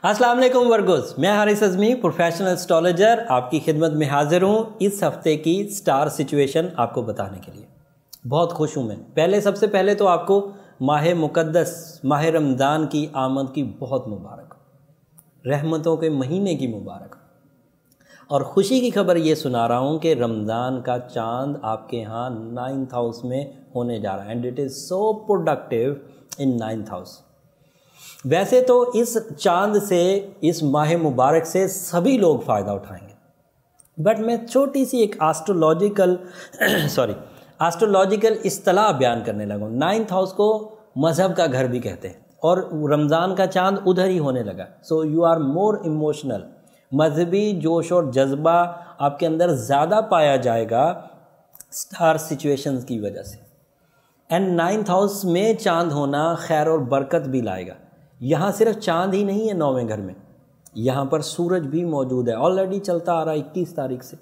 अस्सलाम वालेकुम वर्गोस, मैं हारिस अज़मी प्रोफेशनल एस्ट्रोलॉजर आपकी खिदमत में हाजिर हूँ इस हफ्ते की स्टार सिचुएशन आपको बताने के लिए। बहुत खुश हूँ मैं। सबसे पहले तो आपको माह मुक़द्दस माह रमज़ान की आमद की बहुत मुबारक, रहमतों के महीने की मुबारक। और ख़ुशी की खबर ये सुना रहा हूँ कि रमज़ान का चांद आपके यहाँ 9th हाउस में होने जा रहा है and it is so productive in 9th house. वैसे तो इस चांद से, इस माह मुबारक से सभी लोग फ़ायदा उठाएंगे, बट मैं छोटी सी एक एस्ट्रोलॉजिकल इस्तिलाह बयान करने लगा हूँ। 9th हाउस को मज़हब का घर भी कहते हैं और रमज़ान का चांद उधर ही होने लगा। So you are more emotional, मजहबी जोश और जज्बा आपके अंदर ज़्यादा पाया जाएगा स्टार सिचुएशंस की वजह से। एंड 9th हाउस में चांद होना खैर और बरकत भी लाएगा। यहाँ सिर्फ चांद ही नहीं है 9वें घर में, यहाँ पर सूरज भी मौजूद है, ऑलरेडी चलता आ रहा है 21 तारीख से।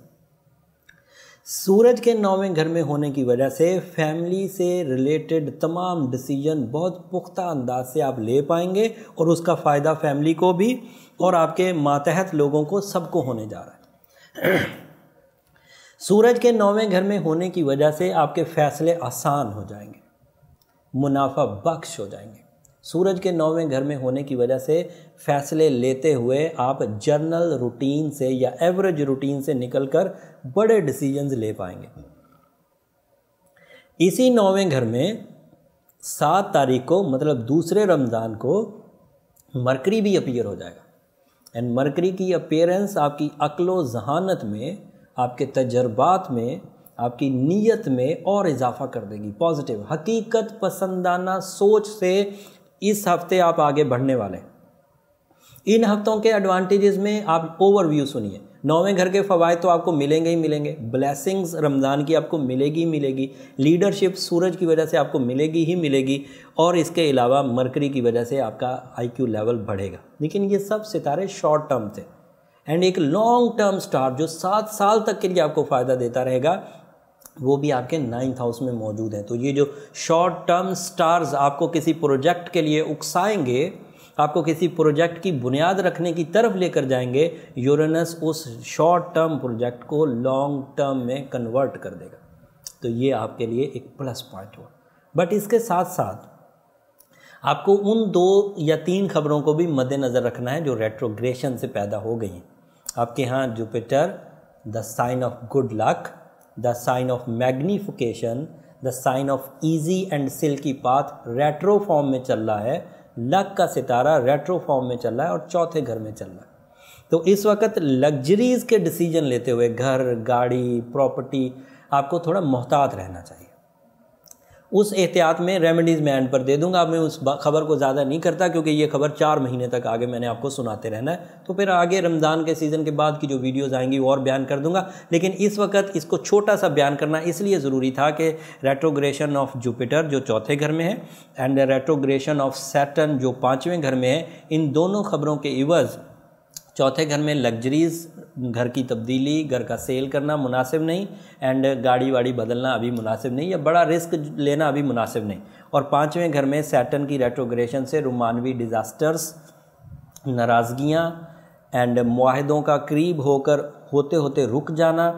सूरज के 9वें घर में होने की वजह से फैमिली से रिलेटेड तमाम डिसीजन बहुत पुख्ता अंदाज से आप ले पाएंगे और उसका फ़ायदा फैमिली को भी और आपके मातहत लोगों को सबको होने जा रहा है। सूरज के 9वें घर में होने की वजह से आपके फैसले आसान हो जाएंगे, मुनाफा बख्श हो जाएंगे। सूरज के 9वें घर में होने की वजह से फैसले लेते हुए आप जर्नल रूटीन से या एवरेज रूटीन से निकलकर बड़े डिसीजंस ले पाएंगे। इसी 9वें घर में 7 तारीख को मतलब दूसरे रमज़ान को मरकरी भी अपीयर हो जाएगा एंड मरकरी की अपीयरेंस आपकी अक्लो जहानत में, आपके तजर्बात में, आपकी नीयत में और इजाफा कर देगी। पॉजिटिव हकीकत पसंदाना सोच से इस हफ्ते आप आगे बढ़ने वाले हैं। इन हफ्तों के एडवांटेजेस में आप ओवरव्यू सुनिए। 9वें घर के फ़वाइद तो आपको मिलेंगे ही मिलेंगे, ब्लेसिंग्स रमज़ान की आपको मिलेगी ही मिलेगी, लीडरशिप सूरज की वजह से आपको मिलेगी ही मिलेगी और इसके अलावा मरकरी की वजह से आपका IQ लेवल बढ़ेगा। लेकिन ये सब सितारे शॉर्ट टर्म थे एंड एक लॉन्ग टर्म स्टार जो 7 साल तक के लिए आपको फ़ायदा देता रहेगा वो भी आपके 9th हाउस में मौजूद है। तो ये जो शॉर्ट टर्म स्टार्स आपको किसी प्रोजेक्ट के लिए उकसाएंगे, आपको किसी प्रोजेक्ट की बुनियाद रखने की तरफ लेकर जाएंगे, यूरेनस उस शॉर्ट टर्म प्रोजेक्ट को लॉन्ग टर्म में कन्वर्ट कर देगा। तो ये आपके लिए एक प्लस पॉइंट हुआ। बट इसके साथ साथ आपको उन 2 या 3 खबरों को भी मद्देनज़र रखना है जो रेट्रोग्रेशन से पैदा हो गई हैं। आपके यहाँ Jupiter the sign of good luck, the sign of magnification, the sign of easy and silky path retro form में चल रहा है। लक का सितारा रेट्रो फॉर्म में चल रहा है और 4थे घर में चल रहा है। तो इस वक्त लग्जरीज़ के डिसीजन लेते हुए घर, गाड़ी, प्रॉपर्टी आपको थोड़ा मोहतात रहना चाहिए। उस एहतियात में रेमेडीज़ मैं एंड पर दे दूंगा। अब मैं उस खबर को ज़्यादा नहीं करता क्योंकि ये खबर 4 महीने तक आगे मैंने आपको सुनाते रहना है। तो फिर आगे रमज़ान के सीज़न के बाद की जो वीडियोज़ आएंगी वो और बयान कर दूंगा। लेकिन इस वक्त इसको छोटा सा बयान करना इसलिए ज़रूरी था कि रेट्रोग्रेशन ऑफ जुपिटर जो 4थे घर में है एंड रेट्रोग्रेशन ऑफ सैटर्न जो 5वें घर में है, इन दोनों खबरों के इवज़ 4थे घर में लग्जरीज़, घर की तब्दीली, घर का सेल करना मुनासिब नहीं एंड गाड़ी वाड़ी बदलना अभी मुनासिब नहीं या बड़ा रिस्क लेना अभी मुनासिब नहीं। और 5वें घर में सैटर्न की रेट्रोग्रेशन से रोमानवी डिज़ास्टर्स, नाराज़गियाँ एंड मुआहदों का करीब होकर होते होते रुक जाना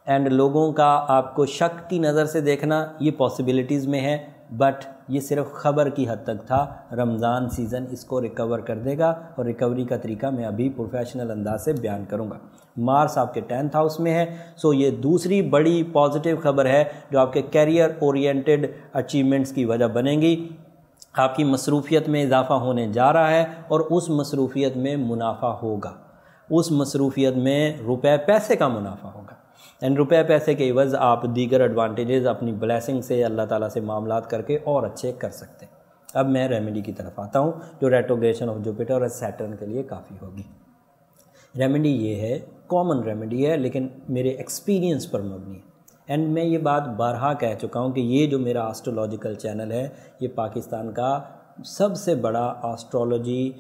एंड लोगों का आपको शक की नज़र से देखना, ये पॉसिबिलिटीज़ में है। बट ये सिर्फ ख़बर की हद तक था। रमज़ान सीज़न इसको रिकवर कर देगा और रिकवरी का तरीका मैं अभी प्रोफेशनल अंदाज से बयान करूँगा। मार्स आपके 10th हाउस में है। सो ये दूसरी बड़ी पॉजिटिव खबर है जो आपके कैरियर ओरिएंटेड अचीवमेंट्स की वजह बनेगी। आपकी मसरूफियत में इजाफा होने जा रहा है और उस मसरूफियत में मुनाफा होगा, उस मसरूफियत में रुपए पैसे का मुनाफा होगा एंड रुपए पैसे के इवज़ आप दीगर एडवांटेजेस अपनी ब्लेसिंग से अल्लाह ताला से मामलात करके और अच्छे कर सकते हैं। अब मैं रेमेडी की तरफ आता हूँ जो रेट्रोग्रेशन ऑफ जुपिटर और सैटर्न के लिए काफ़ी होगी। रेमेडी ये है, कॉमन रेमेडी है लेकिन मेरे एक्सपीरियंस पर मबनी है एंड मैं ये बात बारहा कह चुका हूँ कि ये जो मेरा एस्ट्रोलॉजिकल चैनल है ये पाकिस्तान का सबसे बड़ा एस्ट्रोलॉजी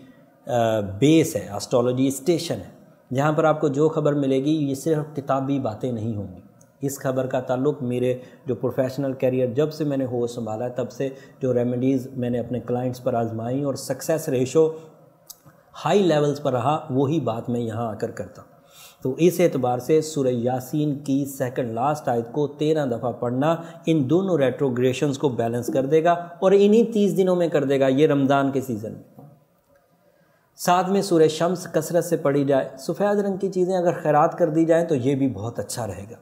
बेस है, एस्ट्रोलॉजी स्टेशन है, जहाँ पर आपको जो खबर मिलेगी ये सिर्फ किताबी बातें नहीं होंगी। इस खबर का ताल्लुक़ मेरे जो प्रोफेशनल कैरियर जब से मैंने होश संभाला तब से जो रेमेडीज़ मैंने अपने क्लाइंट्स पर आजमाई और सक्सेस रेशो हाई लेवल्स पर रहा, वही बात मैं यहाँ आकर करता हूँ। तो इस एतबार से सूरह यासीन की सेकंड लास्ट आयत को 13 दफ़ा पढ़ना इन दोनों रेट्रोग्रेशंस को बैलेंस कर देगा और इन्हीं 30 दिनों में कर देगा, ये रमज़ान के सीज़न में। साथ में सूरह शम्स कसरत से पढ़ी जाए, सफ़ेद रंग की चीज़ें अगर खैरात कर दी जाएँ तो ये भी बहुत अच्छा रहेगा।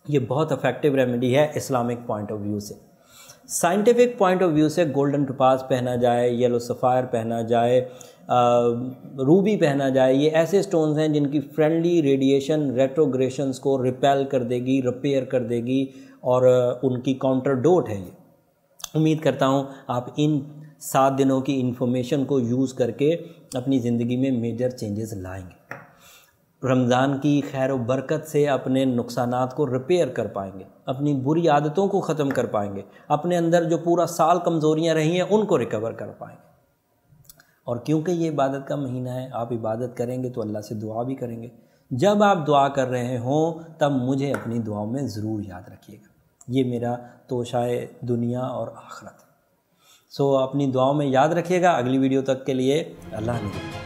ये बहुत इफेक्टिव रेमेडी है इस्लामिक पॉइंट ऑफ व्यू से। साइंटिफिक पॉइंट ऑफ व्यू से गोल्डन टोपाज पहना जाए, येलो सफ़ायर पहना जाए, रूबी पहना जाए, ये ऐसे स्टोन्स हैं जिनकी फ्रेंडली रेडिएशन रेट्रोग्रेशंस को रिपेल कर देगी, रिपेयर कर देगी और उनकी काउंटर डोट है ये। उम्मीद करता हूँ आप इन 7 दिनों की इन्फॉर्मेशन को यूज़ करके अपनी ज़िंदगी में मेजर चेंजेस लाएंगे। रमज़ान की खैर व बरकत से अपने नुकसानात को रिपेयर कर पाएंगे, अपनी बुरी आदतों को ख़त्म कर पाएंगे, अपने अंदर जो पूरा साल कमज़ोरियाँ रही हैं उनको रिकवर कर पाएंगे। और क्योंकि ये इबादत का महीना है, आप इबादत करेंगे तो अल्लाह से दुआ भी करेंगे। जब आप दुआ कर रहे हों तब मुझे अपनी दुआओं में ज़रूर याद रखिएगा। ये मेरा तोशाए दुनिया और आखिरत। सो अपनी दुआओं में याद रखिएगा। अगली वीडियो तक के लिए अल्लाह ने